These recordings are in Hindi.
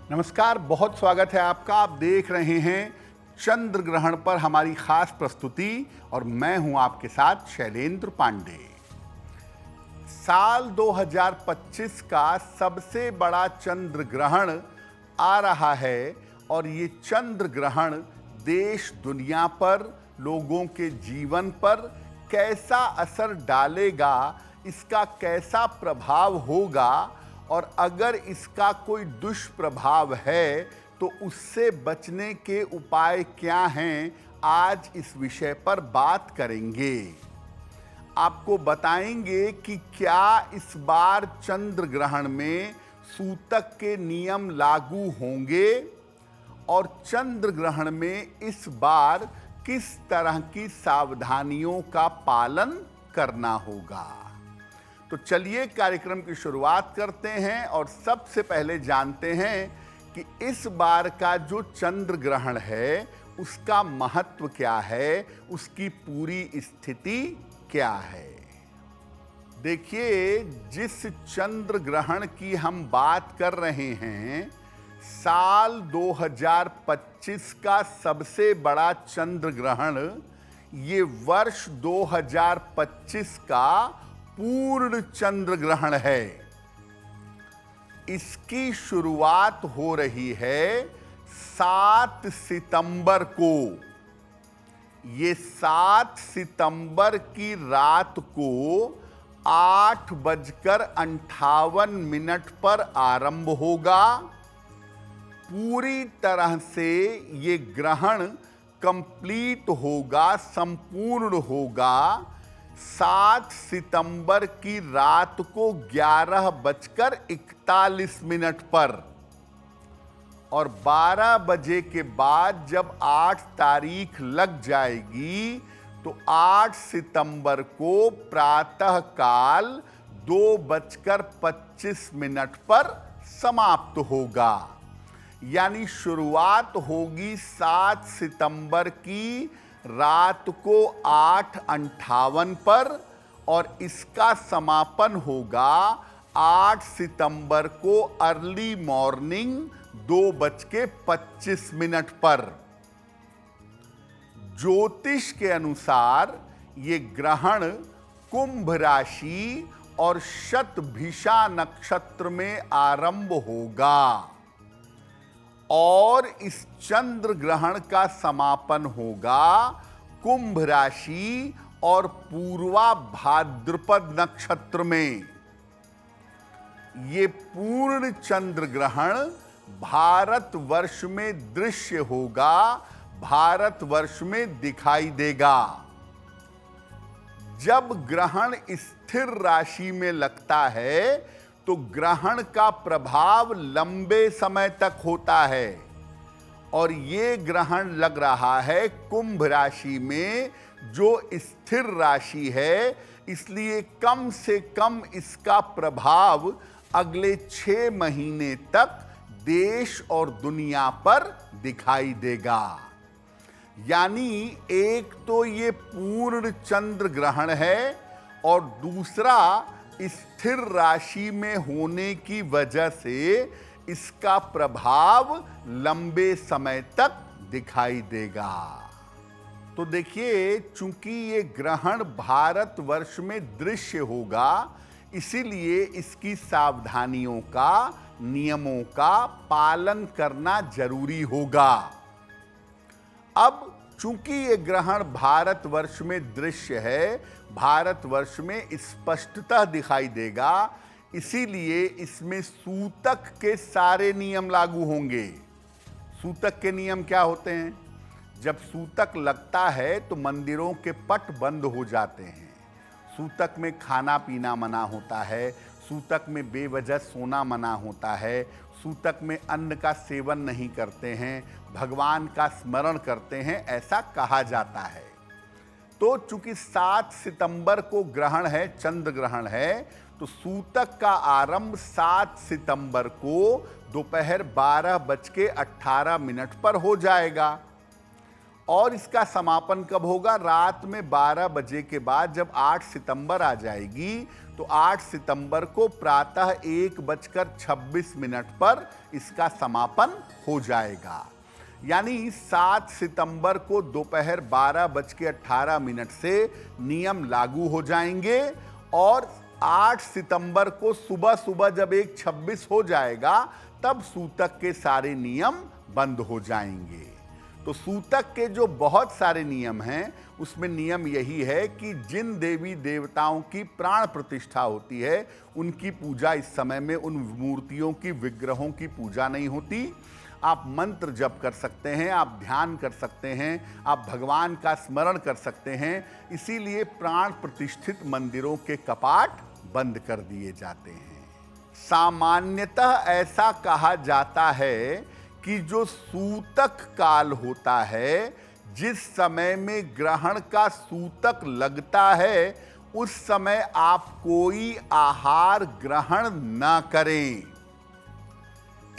नमस्कार, बहुत स्वागत है आपका। आप देख रहे हैं चंद्र ग्रहण पर हमारी खास प्रस्तुति और मैं हूं आपके साथ शैलेंद्र पांडे। साल 2025 का सबसे बड़ा चंद्र ग्रहण आ रहा है और ये चंद्र ग्रहण देश दुनिया पर, लोगों के जीवन पर कैसा असर डालेगा, इसका कैसा प्रभाव होगा और अगर इसका कोई दुष्प्रभाव है तो उससे बचने के उपाय क्या हैं, आज इस विषय पर बात करेंगे। आपको बताएंगे कि क्या इस बार चंद्र ग्रहण में सूतक के नियम लागू होंगे और चंद्र ग्रहण में इस बार किस तरह की सावधानियों का पालन करना होगा। तो चलिए कार्यक्रम की शुरुआत करते हैं और सबसे पहले जानते हैं कि इस बार का जो चंद्र ग्रहण है उसका महत्व क्या है, उसकी पूरी स्थिति क्या है। देखिए, जिस चंद्र ग्रहण की हम बात कर रहे हैं, साल 2025 का सबसे बड़ा चंद्र ग्रहण ये वर्ष 2025 का पूर्ण चंद्र ग्रहण है। इसकी शुरुआत हो रही है 7 सितंबर को। ये 7 सितंबर की रात को 8:58 पर आरंभ होगा। पूरी तरह से ये ग्रहण कंप्लीट होगा, संपूर्ण होगा 7 सितंबर की रात को 11:41 पर और 12 बजे के बाद जब 8 तारीख लग जाएगी तो 8 सितंबर को प्रातः काल 2:25 पर समाप्त होगा। यानी शुरुआत होगी 7 सितंबर की रात को 8:58 पर और इसका समापन होगा 8 सितंबर को अर्ली मॉर्निंग 2:25 पर। ज्योतिष के अनुसार ये ग्रहण कुंभ राशि और शतभिषा नक्षत्र में आरंभ होगा और इस चंद्र ग्रहण का समापन होगा कुंभ राशि और पूर्वा भाद्रपद नक्षत्र में। ये पूर्ण चंद्र ग्रहण भारतवर्ष में दृश्य होगा, भारतवर्ष में दिखाई देगा। जब ग्रहण स्थिर राशि में लगता है तो ग्रहण का प्रभाव लंबे समय तक होता है और ये ग्रहण लग रहा है कुंभ राशि में जो स्थिर राशि है, इसलिए कम से कम इसका प्रभाव अगले 6 महीने तक देश और दुनिया पर दिखाई देगा। यानी एक तो ये पूर्ण चंद्र ग्रहण है और दूसरा स्थिर राशि में होने की वजह से इसका प्रभाव लंबे समय तक दिखाई देगा। तो देखिए, चूंकि ये ग्रहण भारतवर्ष में दृश्य होगा, इसीलिए इसकी सावधानियों का, नियमों का पालन करना जरूरी होगा। अब चूंकि ये ग्रहण भारतवर्ष में दृश्य है, भारतवर्ष में स्पष्टतः दिखाई देगा, इसीलिए इसमें सूतक के सारे नियम लागू होंगे। सूतक के नियम क्या होते हैं? जब सूतक लगता है तो मंदिरों के पट बंद हो जाते हैं, सूतक में खाना पीना मना होता है, सूतक में बेवजह सोना मना होता है, सूतक में अन्न का सेवन नहीं करते हैं, भगवान का स्मरण करते हैं, ऐसा कहा जाता है। तो चूंकि 7 सितंबर को ग्रहण है, चंद्र ग्रहण है, तो सूतक का आरंभ 7 सितंबर को दोपहर 12:18 पर हो जाएगा और इसका समापन कब होगा? रात में 12 बजे के बाद जब 8 सितंबर आ जाएगी तो 8 सितंबर को प्रातः 1:26 पर इसका समापन हो जाएगा। यानी 7 सितंबर को दोपहर 12:18 से नियम लागू हो जाएंगे और 8 सितंबर को सुबह सुबह जब 1:26 हो जाएगा तब सूतक के सारे नियम बंद हो जाएंगे। तो सूतक के जो बहुत सारे नियम हैं उसमें नियम यही है कि जिन देवी देवताओं की प्राण प्रतिष्ठा होती है उनकी पूजा इस समय में, उन मूर्तियों की, विग्रहों की पूजा नहीं होती। आप मंत्र जप कर सकते हैं, आप ध्यान कर सकते हैं, आप भगवान का स्मरण कर सकते हैं। इसीलिए प्राण प्रतिष्ठित मंदिरों के कपाट बंद कर दिए जाते हैं। सामान्यतः ऐसा कहा जाता है कि जो सूतक काल होता है, जिस समय में ग्रहण का सूतक लगता है, उस समय आप कोई आहार ग्रहण न करें।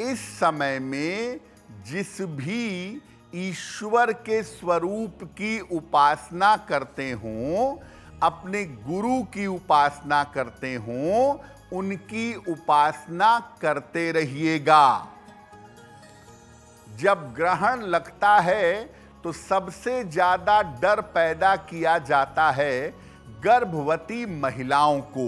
इस समय में जिस भी ईश्वर के स्वरूप की उपासना करते हों, अपने गुरु की उपासना करते हों, उनकी उपासना करते रहिएगा। जब ग्रहण लगता है तो सबसे ज्यादा डर पैदा किया जाता है गर्भवती महिलाओं को।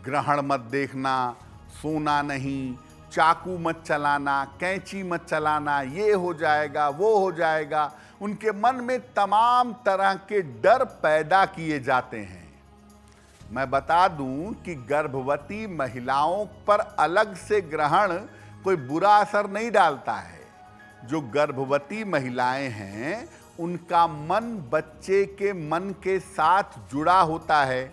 ग्रहण मत देखना, सोना नहीं, चाकू मत चलाना, कैंची मत चलाना, ये हो जाएगा, वो हो जाएगा। उनके मन में तमाम तरह के डर पैदा किए जाते हैं। मैं बता दूं कि गर्भवती महिलाओं पर अलग से ग्रहण कोई बुरा असर नहीं डालता है। जो गर्भवती महिलाएं हैं उनका मन बच्चे के मन के साथ जुड़ा होता है।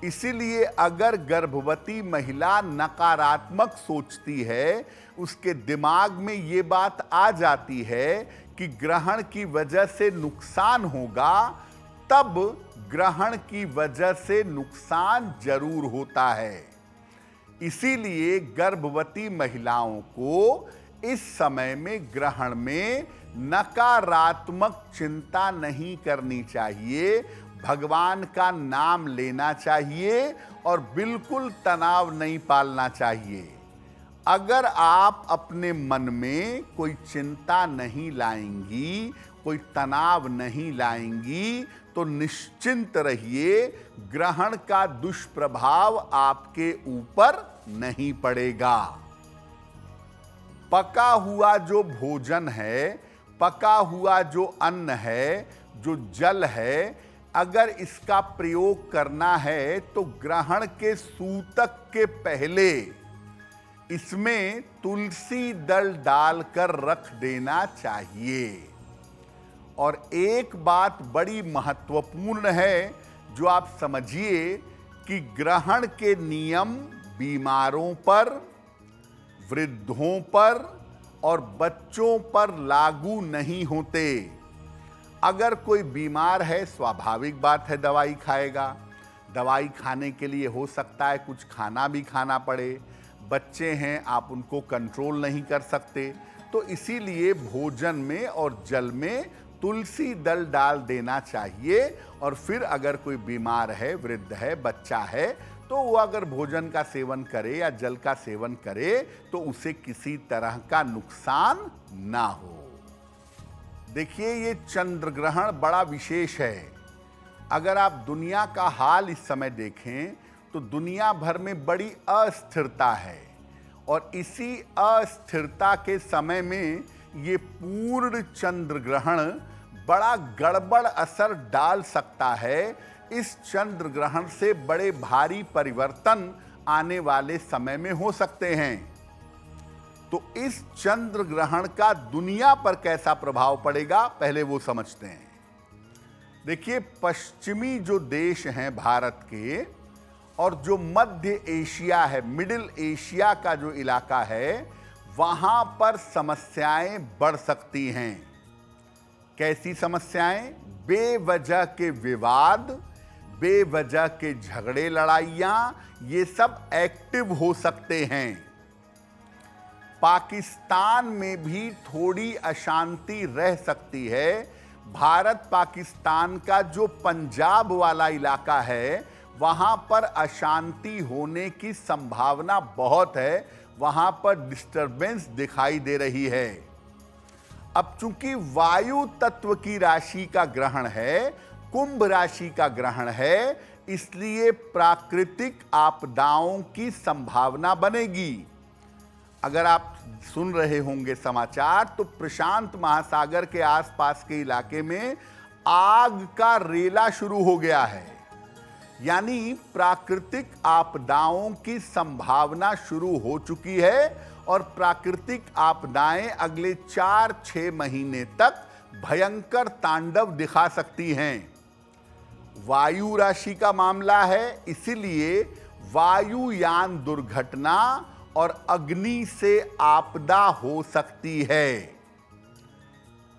इसीलिए अगर गर्भवती महिला नकारात्मक सोचती है, उसके दिमाग में ये बात आ जाती है कि ग्रहण की वजह से नुकसान होगा, तब ग्रहण की वजह से नुकसान जरूर होता है। इसीलिए गर्भवती महिलाओं को इस समय में ग्रहण में नकारात्मक चिंता नहीं करनी चाहिए, भगवान का नाम लेना चाहिए और बिल्कुल तनाव नहीं पालना चाहिए। अगर आप अपने मन में कोई चिंता नहीं लाएंगी, कोई तनाव नहीं लाएंगी, तो निश्चिंत रहिए, ग्रहण का दुष्प्रभाव आपके ऊपर नहीं पड़ेगा। पका हुआ जो भोजन है, पका हुआ जो अन्न है, जो जल है, अगर इसका प्रयोग करना है तो ग्रहण के सूतक के पहले इसमें तुलसी दल डालकर रख देना चाहिए। और एक बात बड़ी महत्वपूर्ण है जो आप समझिए कि ग्रहण के नियम बीमारों पर, वृद्धों पर और बच्चों पर लागू नहीं होते। अगर कोई बीमार है, स्वाभाविक बात है दवाई खाएगा। दवाई खाने के लिए हो सकता है कुछ खाना भी खाना पड़े। बच्चे हैं, आप उनको कंट्रोल नहीं कर सकते, तो इसीलिए भोजन में और जल में तुलसी दल डाल देना चाहिए। और फिर अगर कोई बीमार है, वृद्ध है, बच्चा है, तो वो अगर भोजन का सेवन करे या जल का सेवन करे तो उसे किसी तरह का नुकसान ना हो। देखिए, ये चंद्र ग्रहण बड़ा विशेष है। अगर आप दुनिया का हाल इस समय देखें तो दुनिया भर में बड़ी अस्थिरता है और इसी अस्थिरता के समय में ये पूर्ण चंद्र ग्रहण बड़ा गड़बड़ असर डाल सकता है। इस चंद्र ग्रहण से बड़े भारी परिवर्तन आने वाले समय में हो सकते हैं। तो इस चंद्र ग्रहण का दुनिया पर कैसा प्रभाव पड़ेगा, पहले वो समझते हैं। देखिए, पश्चिमी जो देश हैं भारत के और जो मध्य एशिया है, मिडिल एशिया का जो इलाका है, वहां पर समस्याएं बढ़ सकती हैं। कैसी समस्याएं? बेवजह के विवाद, बेवजह के झगड़े, लड़ाइयां, ये सब एक्टिव हो सकते हैं। पाकिस्तान में भी थोड़ी अशांति रह सकती है। भारत पाकिस्तान का जो पंजाब वाला इलाका है, वहां पर अशांति होने की संभावना बहुत है, वहां पर डिस्टरबेंस दिखाई दे रही है। अब चूंकि वायु तत्व की राशि का ग्रहण है, कुंभ राशि का ग्रहण है, इसलिए प्राकृतिक आपदाओं की संभावना बनेगी। अगर आप सुन रहे होंगे समाचार, तो प्रशांत महासागर के आसपास के इलाके में आग का रेला शुरू हो गया है। यानी प्राकृतिक आपदाओं की संभावना शुरू हो चुकी है और प्राकृतिक आपदाएं अगले 4-6 महीने तक भयंकर तांडव दिखा सकती हैं। वायु राशि का मामला है, इसीलिए वायुयान दुर्घटना और अग्नि से आपदा हो सकती है।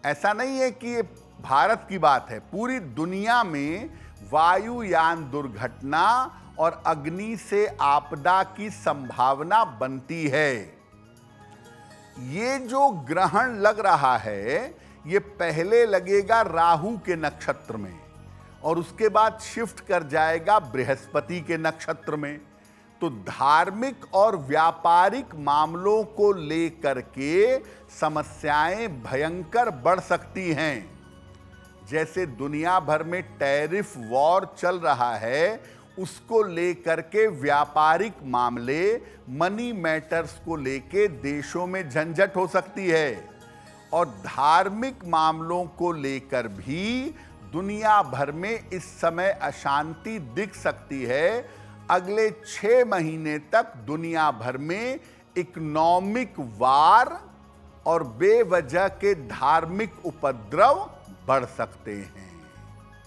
ऐसा नहीं है कि ये भारत की बात है, पूरी दुनिया में वायुयान दुर्घटना और अग्नि से आपदा की संभावना बनती है। ये जो ग्रहण लग रहा है, ये पहले लगेगा राहु के नक्षत्र में और उसके बाद शिफ्ट कर जाएगा बृहस्पति के नक्षत्र में। तो धार्मिक और व्यापारिक मामलों को लेकर के समस्याएं भयंकर बढ़ सकती हैं। जैसे दुनिया भर में टैरिफ वॉर चल रहा है, उसको लेकर के व्यापारिक मामले, मनी मैटर्स को लेके देशों में झंझट हो सकती है। और धार्मिक मामलों को लेकर भी दुनिया भर में इस समय अशांति दिख सकती है। अगले 6 महीने तक दुनिया भर में इकोनॉमिक वार और बेवजह के धार्मिक उपद्रव बढ़ सकते हैं।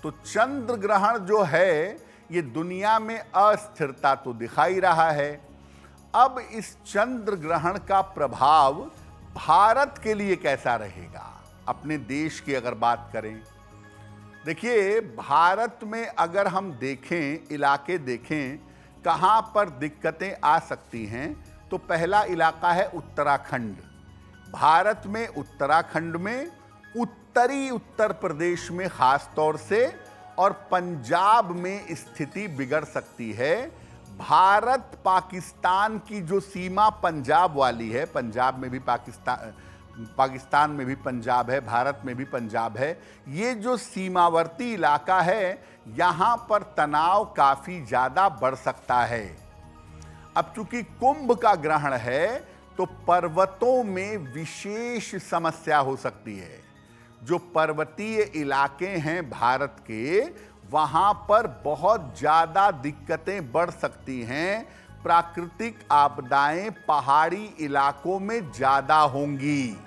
तो चंद्र ग्रहण जो है, ये दुनिया में अस्थिरता तो दिखाई रहा है। अब इस चंद्र ग्रहण का प्रभाव भारत के लिए कैसा रहेगा, अपने देश की अगर बात करें। देखिए, भारत में अगर हम देखें, इलाके देखें कहां पर दिक्कतें आ सकती हैं, तो पहला इलाका है उत्तराखंड। भारत में उत्तराखंड में, उत्तरी उत्तर प्रदेश में खास तौर से, और पंजाब में स्थिति बिगड़ सकती है। भारत पाकिस्तान की जो सीमा पंजाब वाली है, पंजाब में भी पाकिस्तान में भी पंजाब है, भारत में भी पंजाब है, ये जो सीमावर्ती इलाका है, यहां पर तनाव काफी ज्यादा बढ़ सकता है। अब चूंकि कुंभ का ग्रहण है, तो पर्वतों में विशेष समस्या हो सकती है। जो पर्वतीय इलाके हैं भारत के, वहां पर बहुत ज्यादा दिक्कतें बढ़ सकती हैं। प्राकृतिक आपदाएं पहाड़ी इलाकों में ज्यादा होंगी।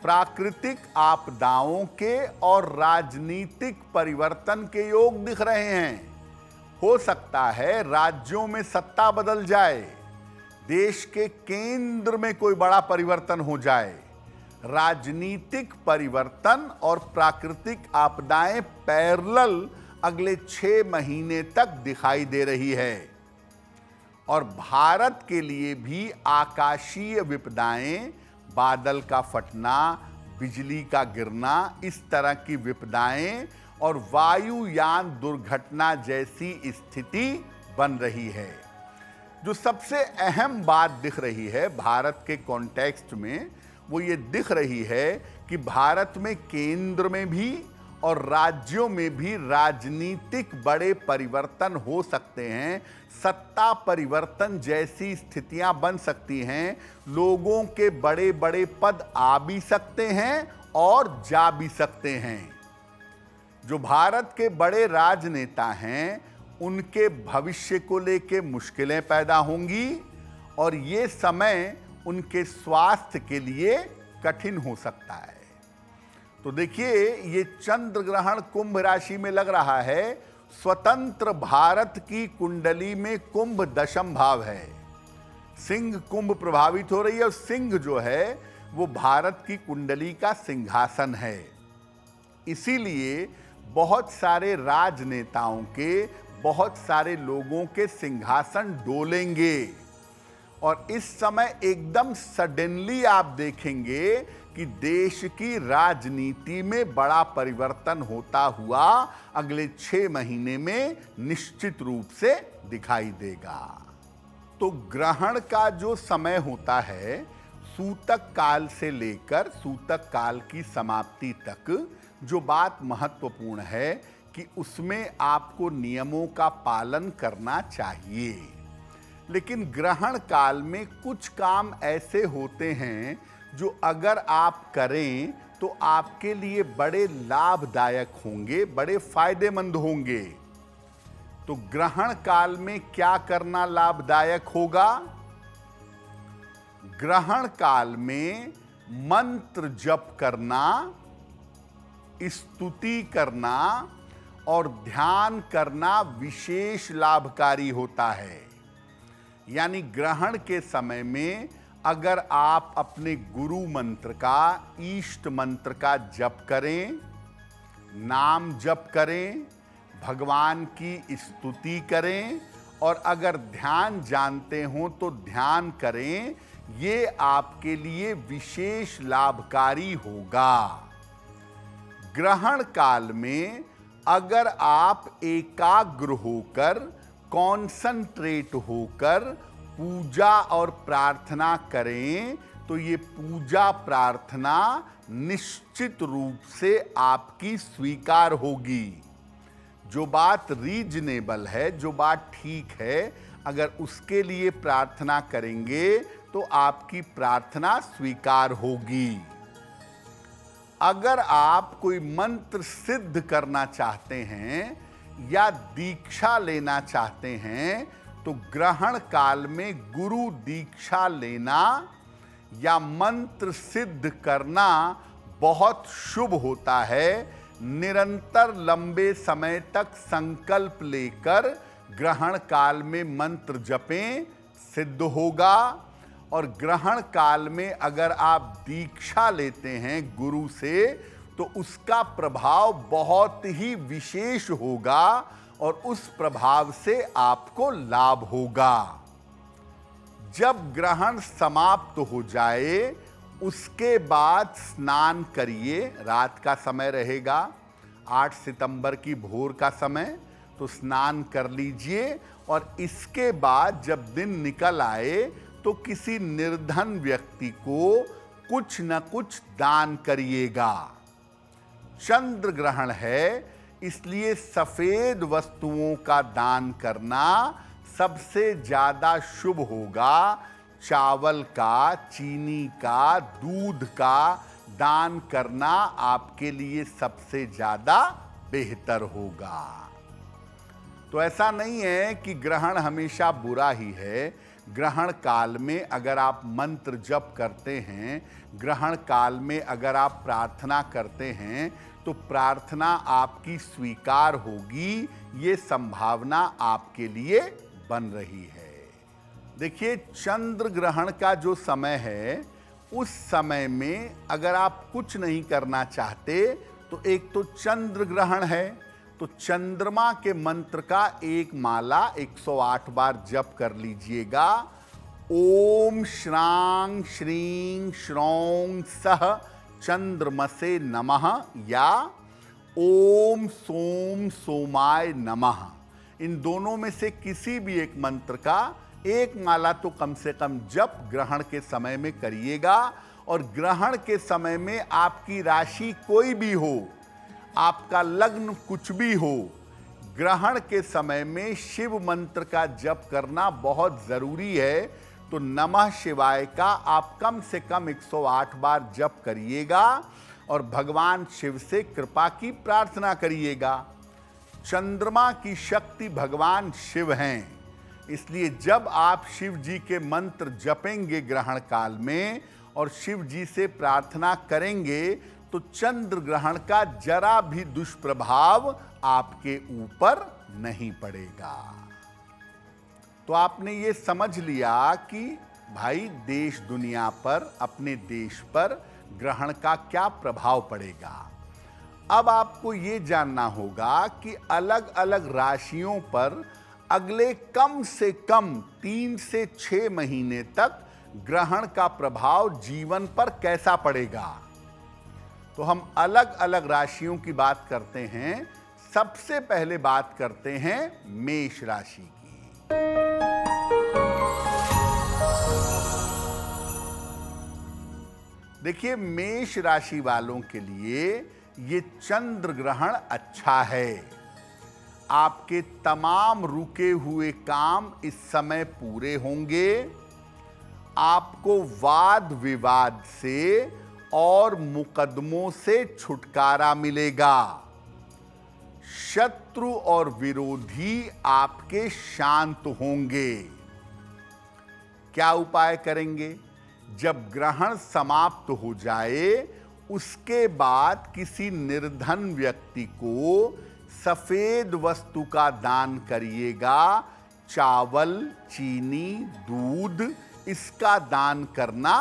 प्राकृतिक आपदाओं के और राजनीतिक परिवर्तन के योग दिख रहे हैं। हो सकता है राज्यों में सत्ता बदल जाए, देश के केंद्र में कोई बड़ा परिवर्तन हो जाए। राजनीतिक परिवर्तन और प्राकृतिक आपदाएं पैरेलल अगले 6 महीने तक दिखाई दे रही है। और भारत के लिए भी आकाशीय विपदाएं, बादल का फटना, बिजली का गिरना, इस तरह की विपदाएं और वायुयान दुर्घटना जैसी स्थिति बन रही है। जो सबसे अहम बात दिख रही है भारत के कॉन्टेक्स्ट में, वो ये दिख रही है कि भारत में केंद्र में भी और राज्यों में भी राजनीतिक बड़े परिवर्तन हो सकते हैं। सत्ता परिवर्तन जैसी स्थितियां बन सकती हैं। लोगों के बड़े बड़े पद आ भी सकते हैं और जा भी सकते हैं। जो भारत के बड़े राजनेता हैं, उनके भविष्य को लेकर मुश्किलें पैदा होंगी और ये समय उनके स्वास्थ्य के लिए कठिन हो सकता है। तो देखिए, ये चंद्र ग्रहण कुंभ राशि में लग रहा है। स्वतंत्र भारत की कुंडली में कुंभ दशम भाव है। सिंह कुंभ प्रभावित हो रही है और सिंह जो है वो भारत की कुंडली का सिंहासन है। इसीलिए बहुत सारे राजनेताओं के, बहुत सारे लोगों के सिंहासन डोलेंगे और इस समय एकदम सडनली आप देखेंगे कि देश की राजनीति में बड़ा परिवर्तन होता हुआ अगले 6 महीने में निश्चित रूप से दिखाई देगा। तो ग्रहण का जो समय होता है, सूतक काल से लेकर सूतक काल की समाप्ति तक, जो बात महत्वपूर्ण है कि उसमें आपको नियमों का पालन करना चाहिए। लेकिन ग्रहण काल में कुछ काम ऐसे होते हैं जो अगर आप करें तो आपके लिए बड़े लाभदायक होंगे, बड़े फायदेमंद होंगे। तो ग्रहण काल में क्या करना लाभदायक होगा? ग्रहण काल में मंत्र जप करना, स्तुति करना और ध्यान करना विशेष लाभकारी होता है। यानी ग्रहण के समय में अगर आप अपने गुरु मंत्र का, इष्ट मंत्र का जप करें, नाम जप करें, भगवान की स्तुति करें और अगर ध्यान जानते हो तो ध्यान करें, ये आपके लिए विशेष लाभकारी होगा। ग्रहण काल में अगर आप एकाग्र होकर, कॉन्संट्रेट होकर पूजा और प्रार्थना करें तो ये पूजा प्रार्थना निश्चित रूप से आपकी स्वीकार होगी। जो बात रीजनेबल है, जो बात ठीक है, अगर उसके लिए प्रार्थना करेंगे तो आपकी प्रार्थना स्वीकार होगी। अगर आप कोई मंत्र सिद्ध करना चाहते हैं या दीक्षा लेना चाहते हैं तो ग्रहण काल में गुरु दीक्षा लेना या मंत्र सिद्ध करना बहुत शुभ होता है। निरंतर लंबे समय तक संकल्प लेकर ग्रहण काल में मंत्र जपें, सिद्ध होगा। और ग्रहण काल में अगर आप दीक्षा लेते हैं गुरु से तो उसका प्रभाव बहुत ही विशेष होगा और उस प्रभाव से आपको लाभ होगा। जब ग्रहण समाप्त हो जाए उसके बाद स्नान करिए। रात का समय रहेगा, 8 सितंबर की भोर का समय, तो स्नान कर लीजिए और इसके बाद जब दिन निकल आए तो किसी निर्धन व्यक्ति को कुछ न कुछ दान करिएगा। चंद्र ग्रहण है, इसलिए सफेद वस्तुओं का दान करना सबसे ज्यादा शुभ होगा। चावल का, चीनी का, दूध का दान करना आपके लिए सबसे ज्यादा बेहतर होगा। तो ऐसा नहीं है कि ग्रहण हमेशा बुरा ही है। ग्रहण काल में अगर आप मंत्र जप करते हैं, ग्रहण काल में अगर आप प्रार्थना करते हैं तो प्रार्थना आपकी स्वीकार होगी, ये संभावना आपके लिए बन रही है। देखिए, चंद्र ग्रहण का जो समय है उस समय में अगर आप कुछ नहीं करना चाहते तो एक तो चंद्र ग्रहण है, तो चंद्रमा के मंत्र का एक माला 108 बार जप कर लीजिएगा। ओम श्रांग श्रीं श्रौं सह चंद्रमसे नमः या ओम सोम सोमाय नमः, इन दोनों में से किसी भी एक मंत्र का एक माला तो कम से कम जप ग्रहण के समय में करिएगा। और ग्रहण के समय में आपकी राशि कोई भी हो, आपका लग्न कुछ भी हो, ग्रहण के समय में शिव मंत्र का जप करना बहुत जरूरी है। तो नमः शिवाय का आप कम से कम 108 बार जप करिएगा और भगवान शिव से कृपा की प्रार्थना करिएगा। चंद्रमा की शक्ति भगवान शिव हैं, इसलिए जब आप शिव जी के मंत्र जपेंगे ग्रहण काल में और शिव जी से प्रार्थना करेंगे तो चंद्र ग्रहण का जरा भी दुष्प्रभाव आपके ऊपर नहीं पड़ेगा। तो आपने ये समझ लिया कि भाई देश दुनिया पर, अपने देश पर ग्रहण का क्या प्रभाव पड़ेगा। अब आपको ये जानना होगा कि अलग अलग राशियों पर अगले कम से कम 3 से 6 महीने तक ग्रहण का प्रभाव जीवन पर कैसा पड़ेगा। तो हम अलग अलग राशियों की बात करते हैं। सबसे पहले बात करते हैं मेष राशि की। देखिए, मेष राशि वालों के लिए ये चंद्र ग्रहण अच्छा है। आपके तमाम रुके हुए काम इस समय पूरे होंगे। आपको वाद विवाद से और मुकदमों से छुटकारा मिलेगा। शत्रु और विरोधी आपके शांत होंगे। क्या उपाय करेंगे? जब ग्रहण समाप्त हो जाए उसके बाद किसी निर्धन व्यक्ति को सफेद वस्तु का दान करिएगा। चावल, चीनी, दूध, इसका दान करना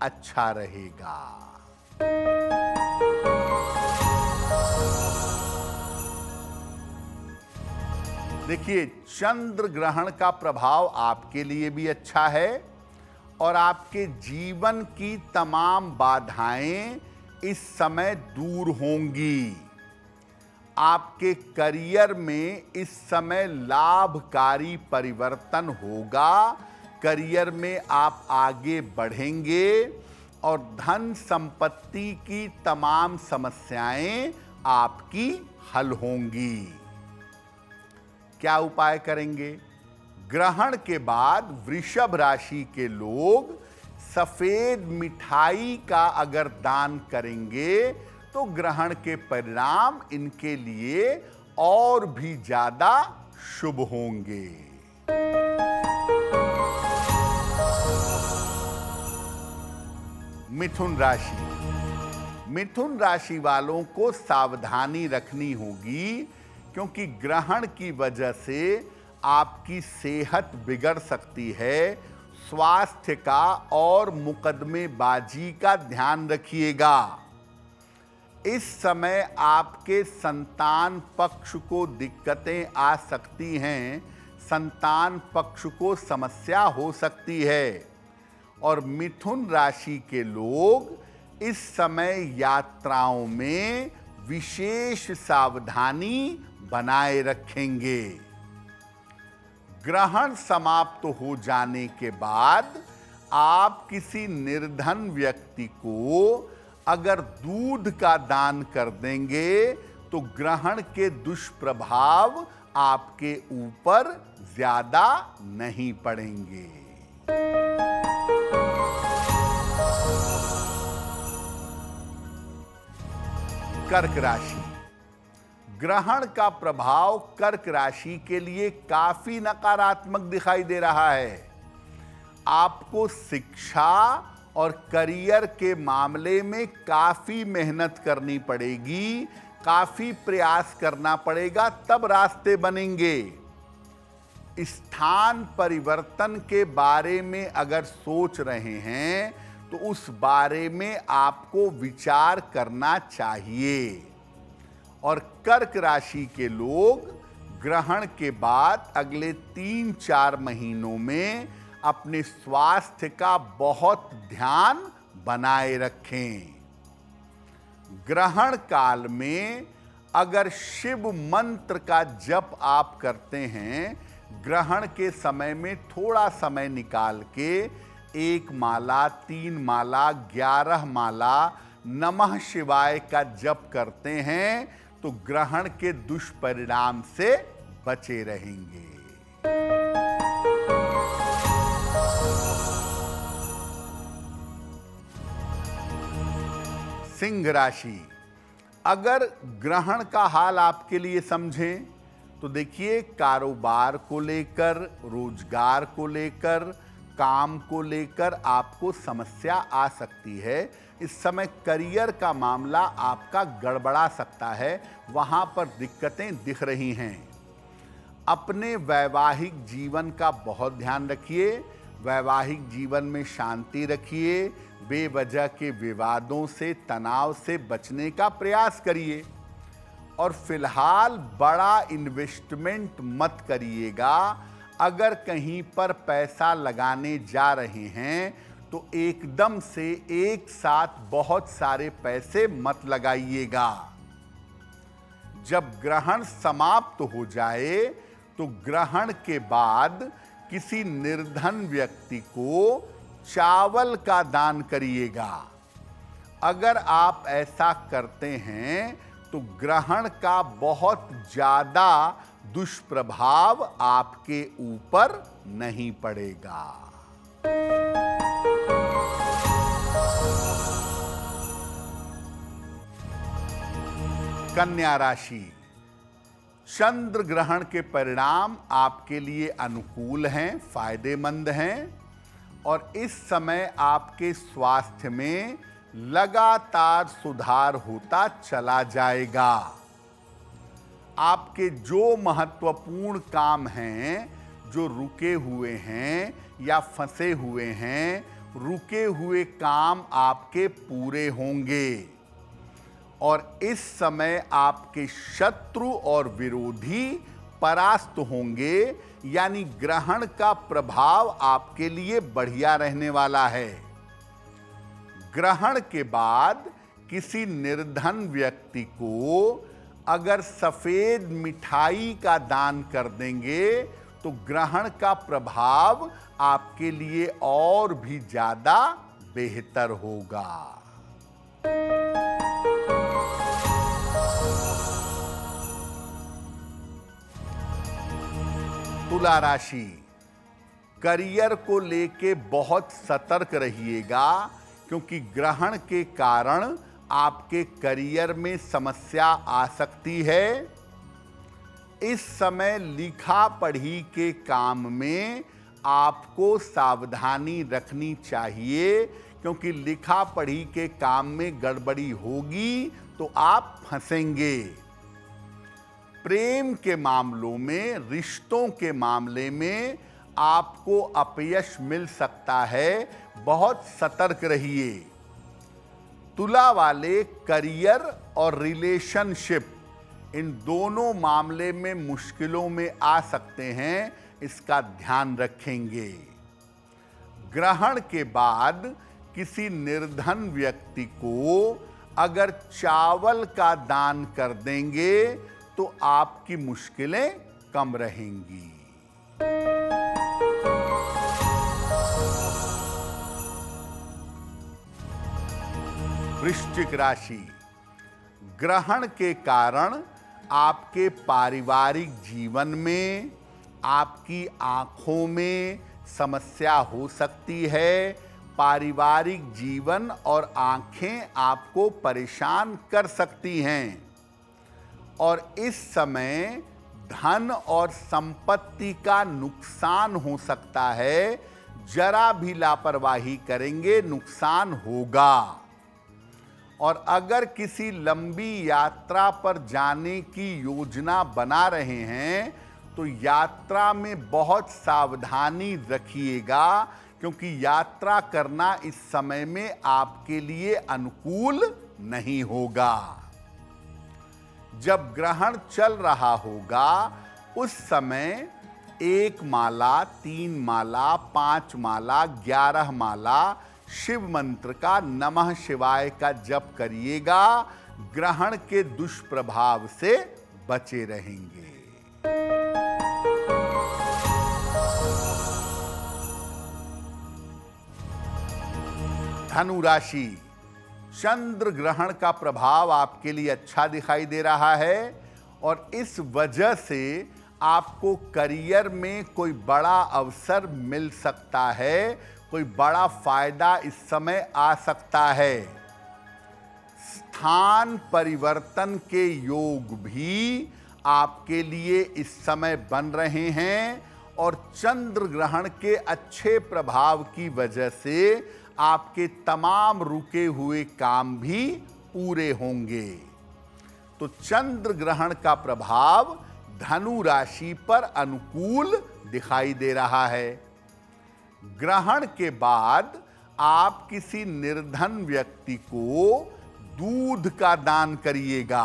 अच्छा रहेगा। देखिए, चंद्र ग्रहण का प्रभाव आपके लिए भी अच्छा है और आपके जीवन की तमाम बाधाएं इस समय दूर होंगी। आपके करियर में इस समय लाभकारी परिवर्तन होगा। करियर में आप आगे बढ़ेंगे और धन संपत्ति की तमाम समस्याएं आपकी हल होंगी। क्या उपाय करेंगे? ग्रहण के बाद वृषभ राशि के लोग सफेद मिठाई का अगर दान करेंगे तो ग्रहण के परिणाम इनके लिए और भी ज्यादा शुभ होंगे। मिथुन राशि। मिथुन राशि वालों को सावधानी रखनी होगी, क्योंकि ग्रहण की वजह से आपकी सेहत बिगड़ सकती है। स्वास्थ्य का और मुकदमेबाजी का ध्यान रखिएगा। इस समय आपके संतान पक्ष को दिक्कतें आ सकती हैं। संतान पक्ष को समस्या हो सकती है और मिथुन राशि के लोग इस समय यात्राओं में विशेष सावधानी बनाए रखेंगे। ग्रहण समाप्त हो जाने के बाद आप किसी निर्धन व्यक्ति को अगर दूध का दान कर देंगे तो ग्रहण के दुष्प्रभाव आपके ऊपर ज्यादा नहीं पड़ेंगे। कर्क राशि। ग्रहण का प्रभाव कर्क राशि के लिए काफी नकारात्मक दिखाई दे रहा है। आपको शिक्षा और करियर के मामले में काफी मेहनत करनी पड़ेगी, काफी प्रयास करना पड़ेगा, तब रास्ते बनेंगे। स्थान परिवर्तन के बारे में अगर सोच रहे हैं तो उस बारे में आपको विचार करना चाहिए। और कर्क राशि के लोग ग्रहण के बाद अगले 3-4 महीनों में अपने स्वास्थ्य का बहुत ध्यान बनाए रखें। ग्रहण काल में अगर शिव मंत्र का जप आप करते हैं, ग्रहण के समय में थोड़ा समय निकाल के 1 माला, 3 माला, 11 माला नमः शिवाय का जप करते हैं तो ग्रहण के दुष्परिणाम से बचे रहेंगे। सिंह राशि। अगर ग्रहण का हाल आपके लिए समझें तो देखिए, कारोबार को लेकर, रोजगार को लेकर, काम को लेकर आपको समस्या आ सकती है। इस समय करियर का मामला आपका गड़बड़ा सकता है, वहां पर दिक्कतें दिख रही हैं। अपने वैवाहिक जीवन का बहुत ध्यान रखिए। वैवाहिक जीवन में शांति रखिए। बेवजह के विवादों से, तनाव से बचने का प्रयास करिए। और फिलहाल बड़ा इन्वेस्टमेंट मत करिएगा। अगर कहीं पर पैसा लगाने जा रहे हैं तो एकदम से एक साथ बहुत सारे पैसे मत लगाइएगा। जब ग्रहण समाप्त हो जाए तो ग्रहण के बाद किसी निर्धन व्यक्ति को चावल का दान करिएगा। अगर आप ऐसा करते हैं तो ग्रहण का बहुत ज्यादा दुष्प्रभाव आपके ऊपर नहीं पड़ेगा। कन्या राशि, चंद्र ग्रहण के परिणाम आपके लिए अनुकूल हैं, फायदेमंद हैं और इस समय आपके स्वास्थ्य में लगातार सुधार होता चला जाएगा। आपके जो महत्वपूर्ण काम हैं, जो रुके हुए हैं या फंसे हुए हैं, रुके हुए काम आपके पूरे होंगे और इस समय आपके शत्रु और विरोधी परास्त होंगे, यानी ग्रहण का प्रभाव आपके लिए बढ़िया रहने वाला है। ग्रहण के बाद किसी निर्धन व्यक्ति को अगर सफेद मिठाई का दान कर देंगे तो ग्रहण का प्रभाव आपके लिए और भी ज्यादा बेहतर होगा। तुला राशि, करियर को लेके बहुत सतर्क रहिएगा क्योंकि ग्रहण के कारण आपके करियर में समस्या आ सकती है। इस समय लिखा पढ़ी के काम में आपको सावधानी रखनी चाहिए क्योंकि लिखा पढ़ी के काम में गड़बड़ी होगी तो आप फंसेंगे। प्रेम के मामलों में, रिश्तों के मामले में आपको अपयश मिल सकता है, बहुत सतर्क रहिए। तुला वाले करियर और रिलेशनशिप इन दोनों मामले में मुश्किलों में आ सकते हैं, इसका ध्यान रखेंगे। ग्रहण के बाद किसी निर्धन व्यक्ति को अगर चावल का दान कर देंगे तो आपकी मुश्किलें कम रहेंगी। वृश्चिक राशि, ग्रहण के कारण आपके पारिवारिक जीवन में, आपकी आंखों में समस्या हो सकती है। पारिवारिक जीवन और आंखें आपको परेशान कर सकती हैं और इस समय धन और संपत्ति का नुकसान हो सकता है। जरा भी लापरवाही करेंगे नुकसान होगा। और अगर किसी लंबी यात्रा पर जाने की योजना बना रहे हैं तो यात्रा में बहुत सावधानी रखिएगा क्योंकि यात्रा करना इस समय में आपके लिए अनुकूल नहीं होगा। जब ग्रहण चल रहा होगा उस समय 1 माला, 3 माला, 5 माला, 11 माला शिव मंत्र का नमः शिवाय का जप करिएगा। ग्रहण के दुष्प्रभाव से बचे रहेंगे। धनु राशि, चंद्र ग्रहण का प्रभाव आपके लिए अच्छा दिखाई दे रहा है और इस वजह से आपको करियर में कोई बड़ा अवसर मिल सकता है, कोई बड़ा फायदा इस समय आ सकता है। स्थान परिवर्तन के योग भी आपके लिए इस समय बन रहे हैं और चंद्र ग्रहण के अच्छे प्रभाव की वजह से आपके तमाम रुके हुए काम भी पूरे होंगे। तो चंद्र ग्रहण का प्रभाव धनु राशि पर अनुकूल दिखाई दे रहा है। ग्रहण के बाद आप किसी निर्धन व्यक्ति को दूध का दान करिएगा।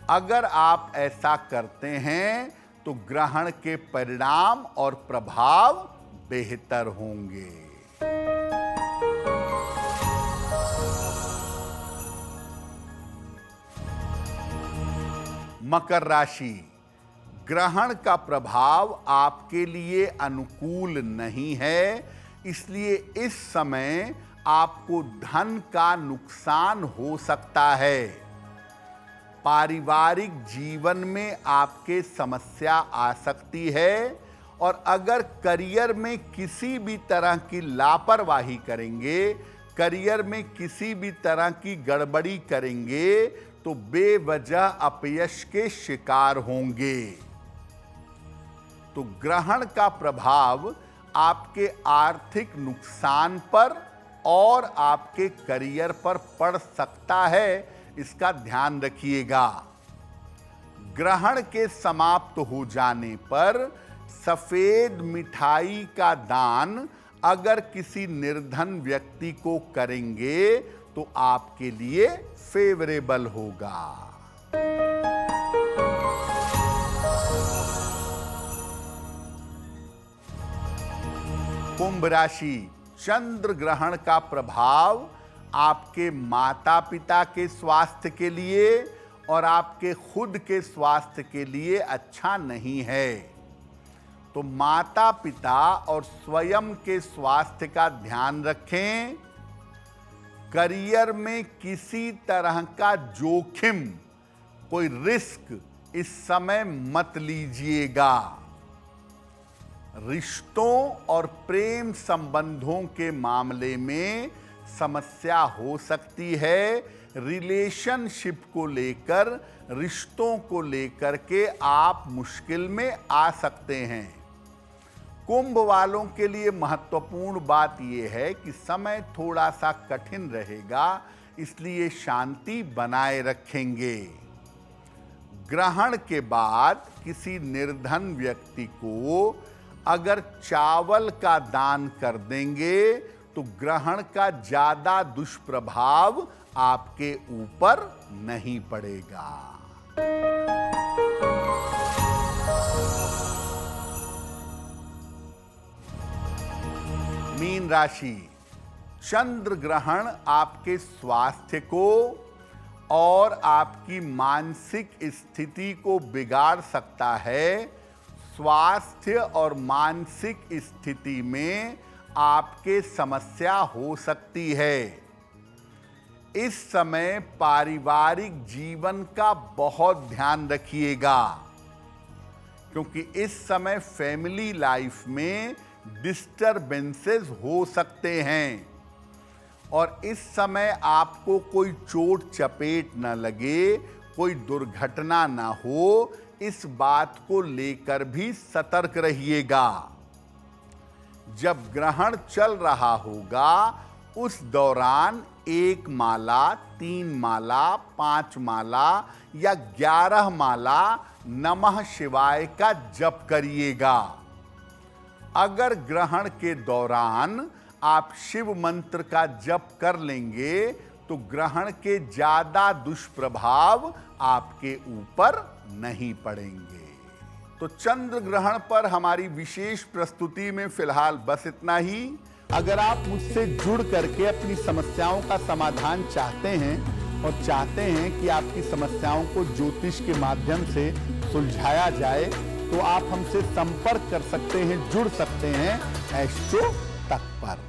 अगर आप ऐसा करते हैं तो ग्रहण के परिणाम और प्रभाव बेहतर होंगे। मकर राशि, ग्रहण का प्रभाव आपके लिए अनुकूल नहीं है, इसलिए इस समय आपको धन का नुकसान हो सकता है। पारिवारिक जीवन में आपके समस्या आ सकती है, और अगर करियर में किसी भी तरह की लापरवाही करेंगे, करियर में किसी भी तरह की गड़बड़ी करेंगे, तो बेवजह अपयश के शिकार होंगे। तो ग्रहण का प्रभाव आपके आर्थिक नुकसान पर और आपके करियर पर पड़ सकता है, इसका ध्यान रखिएगा। ग्रहण के समाप्त हो जाने पर सफेद मिठाई का दान अगर किसी निर्धन व्यक्ति को करेंगे तो आपके लिए फेवरेबल होगा। कुंभ राशि, चंद्र ग्रहण का प्रभाव आपके माता पिता के स्वास्थ्य के लिए और आपके खुद के स्वास्थ्य के लिए अच्छा नहीं है। तो माता पिता और स्वयं के स्वास्थ्य का ध्यान रखें। करियर में किसी तरह का जोखिम, कोई रिस्क इस समय मत लीजिएगा। रिश्तों और प्रेम संबंधों के मामले में समस्या हो सकती है। रिलेशनशिप को लेकर, रिश्तों को लेकर के आप मुश्किल में आ सकते हैं। कुंभ वालों के लिए महत्वपूर्ण बात यह है कि समय थोड़ा सा कठिन रहेगा, इसलिए शांति बनाए रखेंगे। ग्रहण के बाद किसी निर्धन व्यक्ति को अगर चावल का दान कर देंगे तो ग्रहण का ज्यादा दुष्प्रभाव आपके ऊपर नहीं पड़ेगा। मीन राशि, चंद्र ग्रहण आपके स्वास्थ्य को और आपकी मानसिक स्थिति को बिगाड़ सकता है। स्वास्थ्य और मानसिक स्थिति में आपके समस्या हो सकती है। इस समय पारिवारिक जीवन का बहुत ध्यान रखिएगा, क्योंकि इस समय फैमिली लाइफ में डिस्टरबेंसेस हो सकते हैं और इस समय आपको कोई चोट चपेट न लगे, कोई दुर्घटना ना हो, इस बात को लेकर भी सतर्क रहिएगा। जब ग्रहण चल रहा होगा उस दौरान 1 माला, 3 माला, 5 माला या 11 माला नमः शिवाय का जप करिएगा। अगर ग्रहण के दौरान आप शिव मंत्र का जप कर लेंगे तो ग्रहण के ज्यादा दुष्प्रभाव आपके ऊपर नहीं पड़ेंगे। तो चंद्र ग्रहण पर हमारी विशेष प्रस्तुति में फिलहाल बस इतना ही। अगर आप मुझसे जुड़ करके अपनी समस्याओं का समाधान चाहते हैं और चाहते हैं कि आपकी समस्याओं को ज्योतिष के माध्यम से सुलझाया जाए, तो आप हमसे संपर्क कर सकते हैं, जुड़ सकते हैं एस्ट्रो तक पर।